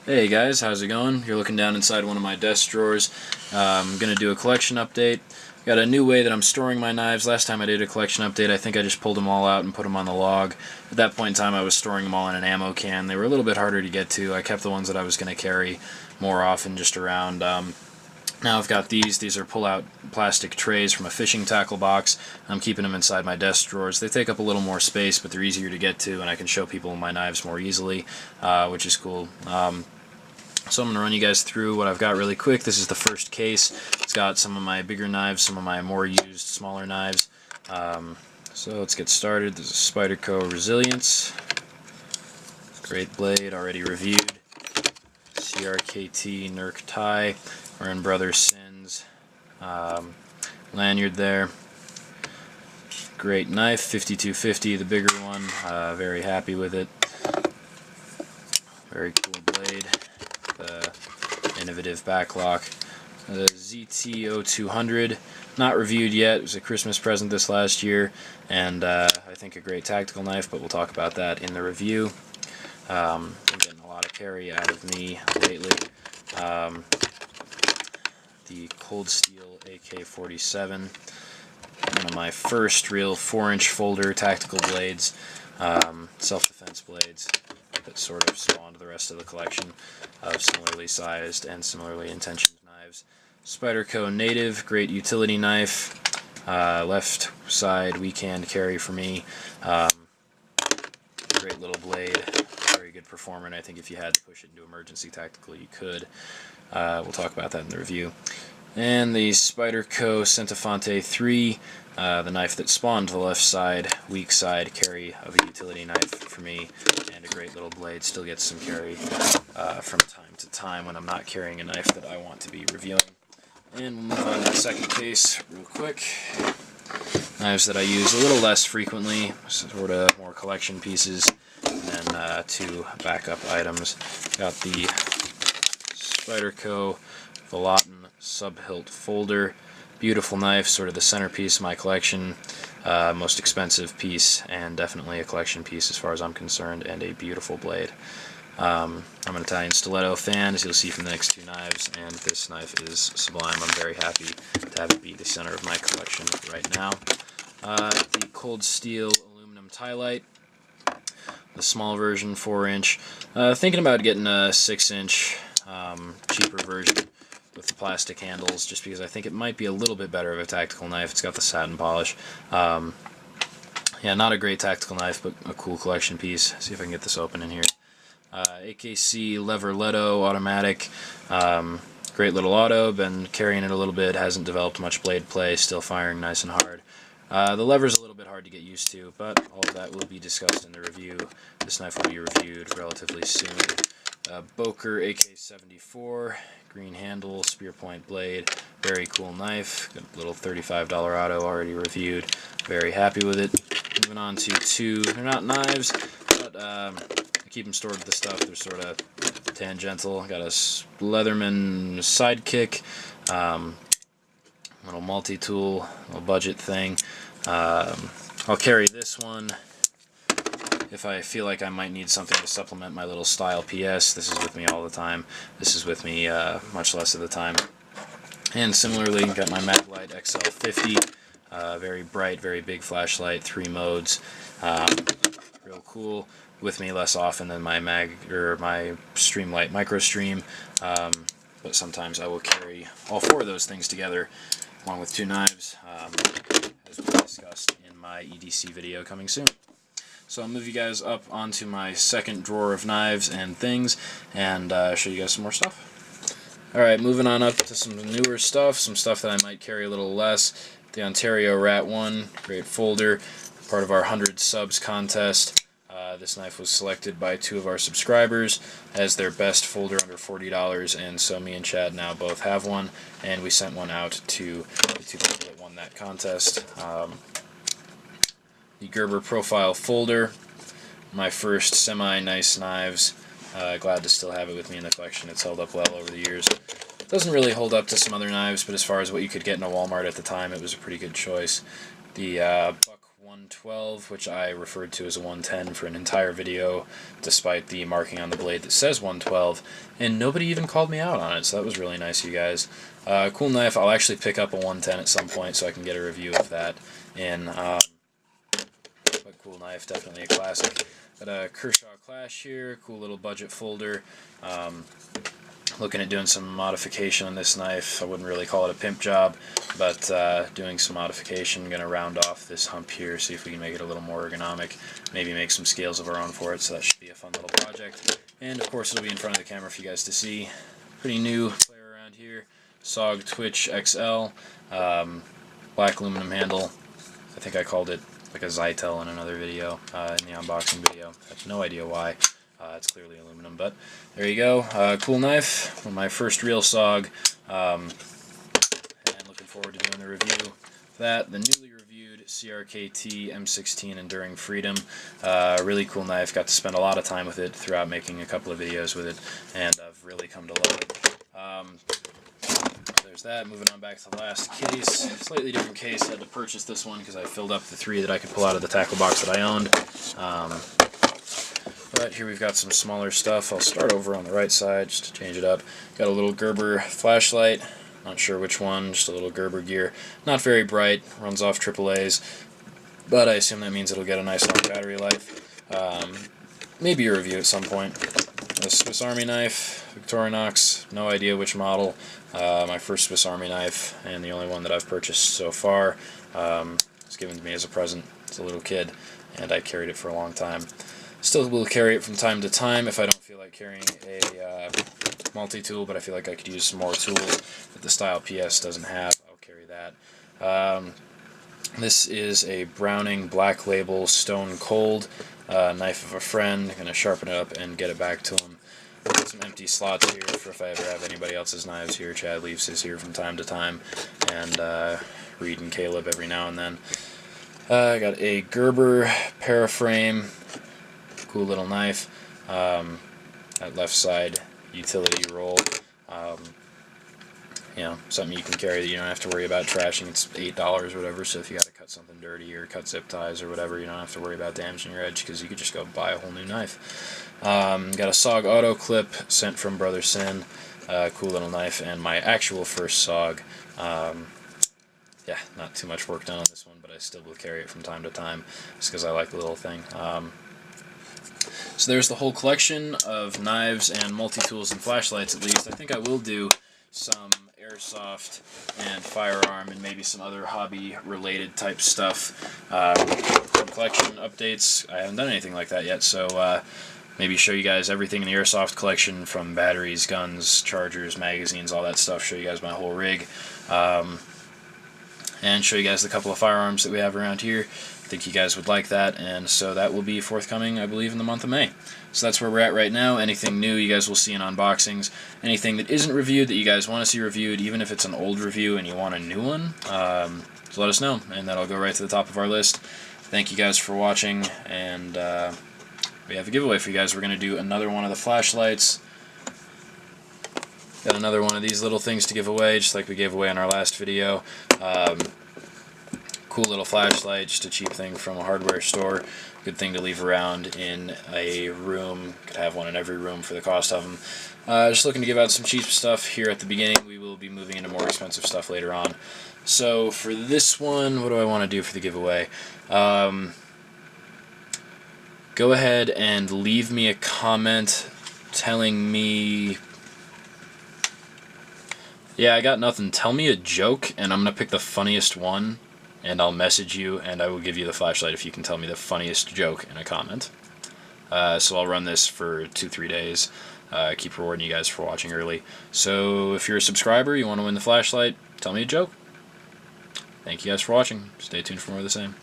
Hey guys, how's it going? You're looking down inside one of my desk drawers. I'm going to do a collection update. Got a new way that I'm storing my knives. Last time I did a collection update, I think I just pulled them all out and put them on the log. At that point in time, I was storing them all in an ammo can. They were a little bit harder to get to. I kept the ones that I was going to carry more often just around. Now I've got these. These are pull-out plastic trays from a fishing tackle box. I'm keeping them inside my desk drawers. They take up a little more space, but they're easier to get to, and I can show people my knives more easily, which is cool. So I'm going to run you guys through what I've got really quick. This is the first case. It's got some of my bigger knives, some of my more used smaller knives. So let's get started. There's a Spyderco Resilience. Great blade, already reviewed. CRKT Nerk tie. We're Brothers Sins. Lanyard there. Great knife, 5250, the bigger one. Very happy with it. Very cool blade. The innovative backlock. The ZT-0200, not reviewed yet. It was a Christmas present this last year, and I think a great tactical knife, but we'll talk about that in the review. I'm getting a lot of carry out of me lately. The Cold Steel AK-47, one of my first real 4-inch folder tactical blades, self-defense blades that sort of spawned the rest of the collection of similarly sized and similarly intentioned knives. Spyderco Native, great utility knife, left side weekend carry for me. Great little blade, very good performer, and I think if you had to push it into emergency tactical, you could. We'll talk about that in the review. And the Spyderco Centofonte 3, the knife that spawned the left side, weak side carry of a utility knife for me, and a great little blade. Still gets some carry from time to time when I'm not carrying a knife that I want to be reviewing. And we'll move on to the second case real quick. Knives that I use a little less frequently, sort of more collection pieces, and then two backup items. Got the Spyderco Volatin sub-hilt folder. Beautiful knife, sort of the centerpiece of my collection. Most expensive piece, and definitely a collection piece as far as I'm concerned, and a beautiful blade. I'm an Italian stiletto fan, as you'll see from the next two knives, and this knife is sublime. I'm very happy to have it be the center of my collection right now. The Cold Steel aluminum tie light, the small version, 4-inch. Thinking about getting a 6-inch cheaper version with the plastic handles, just because I think it might be a little bit better of a tactical knife. It's got the satin polish. Yeah, not a great tactical knife, but a cool collection piece. See if I can get this open in here. AKC Lever-Leto automatic. Great little auto. Been carrying it a little bit. Hasn't developed much blade play. Still firing nice and hard. The lever's a little bit hard to get used to, but all of that will be discussed in the review. This knife will be reviewed relatively soon. Boker AK-74, green handle, spear point blade, very cool knife. Got a little $35 auto already reviewed. Very happy with it. Moving on to two, they're not knives, but I keep them stored with the stuff. They're sort of tangential. Got a Leatherman sidekick, little multi-tool, little budget thing. I'll carry this one if I feel like I might need something to supplement my little style PS. This is with me all the time. This is with me much less of the time. And similarly, got my Maglite XL50, very bright, very big flashlight, 3 modes, real cool. With me less often than my my Streamlight MicroStream, but sometimes I will carry all 4 of those things together, along with 2 knives, as we discussed in my EDC video coming soon. So I'll move you guys up onto my second drawer of knives and things, and show you guys some more stuff. Alright, moving on up to some newer stuff, some stuff that I might carry a little less. The Ontario Rat 1, great folder, part of our 100 subs contest. This knife was selected by 2 of our subscribers as their best folder under $40, and so me and Chad now both have one, and we sent one out to the 2 people that won that contest. The Gerber Profile folder, my first semi-nice knives. Glad to still have it with me in the collection. It's held up well over the years. Doesn't really hold up to some other knives, but as far as what you could get in a Walmart at the time, it was a pretty good choice. The Buck 112, which I referred to as a 110 for an entire video, despite the marking on the blade that says 112, and nobody even called me out on it, so that was really nice of you guys. Cool knife. I'll actually pick up a 110 at some point so I can get a review of that in, but cool knife, definitely a classic. Got a Kershaw Clash here, cool little budget folder. Looking at doing some modification on this knife. I wouldn't really call it a pimp job, but doing some modification. Going to round off this hump here, see if we can make it a little more ergonomic. Maybe make some scales of our own for it, so that should be a fun little project. And of course it'll be in front of the camera for you guys to see. Pretty new player around here. SOG Twitch XL. Black aluminum handle. I think I called it like a Zytel in another video, in the unboxing video. I have no idea why. It's clearly aluminum, but there you go. Cool knife, my first real SOG, and looking forward to doing the review of that. The newly reviewed CRKT M16 Enduring Freedom, really cool knife. Got to spend a lot of time with it throughout making a couple of videos with it, and I've really come to love it. There's that. Moving on back to the last case. Slightly different case. Had to purchase this one because I filled up the 3 that I could pull out of the tackle box that I owned. But here we've got some smaller stuff. I'll start over on the right side just to change it up. Got a little Gerber flashlight. Not sure which one. Just a little Gerber gear. Not very bright. Runs off AAA's. But I assume that means it'll get a nice long battery life. Maybe a review at some point. A Swiss Army knife. Victorinox. No idea which model. My first Swiss Army knife, and the only one that I've purchased so far. Was given to me as a present as a little kid, and I carried it for a long time. Still will carry it from time to time if I don't feel like carrying a multi-tool, but I feel like I could use some more tools that the Style PS doesn't have. I'll carry that. This is a Browning Black Label Stone Cold knife of a friend. I'm going to sharpen it up and get it back to him. Got some empty slots here for if I ever have anybody else's knives here. Chad leaves his here from time to time, and Reed and Caleb every now and then. I got a Gerber Paraframe. Cool little knife. That left side utility roll. You know, something you can carry that you don't have to worry about trashing. It's $8 or whatever, so if you got to cut something dirty or cut zip ties or whatever, you don't have to worry about damaging your edge because you could just go buy a whole new knife. Got a SOG Auto Clip sent from Brother Sin. Cool little knife, and my actual first SOG. Yeah, not too much work done on this one, but I still will carry it from time to time just because I like the little thing. So there's the whole collection of knives and multi-tools and flashlights, at least. I think I will do some airsoft and firearm and maybe some other hobby-related type stuff. Some collection updates. I haven't done anything like that yet, so maybe show you guys everything in the airsoft collection, from batteries, guns, chargers, magazines, all that stuff. Show you guys my whole rig. And show you guys the couple of firearms that we have around here. I think you guys would like that, and so that will be forthcoming, I believe, in the month of May. So that's where we're at right now. Anything new you guys will see in unboxings. Anything that isn't reviewed that you guys want to see reviewed, even if it's an old review and you want a new one, so let us know, and that'll go right to the top of our list. Thank you guys for watching, and we have a giveaway for you guys. We're going to do another one of the flashlights. Got another one of these little things to give away, just like we gave away in our last video. Cool little flashlight, just a cheap thing from a hardware store. Good thing to leave around in a room. Could have one in every room for the cost of them. Just looking to give out some cheap stuff here at the beginning. We will be moving into more expensive stuff later on. So for this one, what do I want to do for the giveaway? Go ahead and leave me a comment telling me... Yeah, I got nothing. Tell me a joke, and I'm going to pick the funniest one, and I'll message you, and I will give you the flashlight if you can tell me the funniest joke in a comment. So I'll run this for 2-3 days. Keep rewarding you guys for watching early. So if you're a subscriber, you want to win the flashlight, tell me a joke. Thank you guys for watching. Stay tuned for more of the same.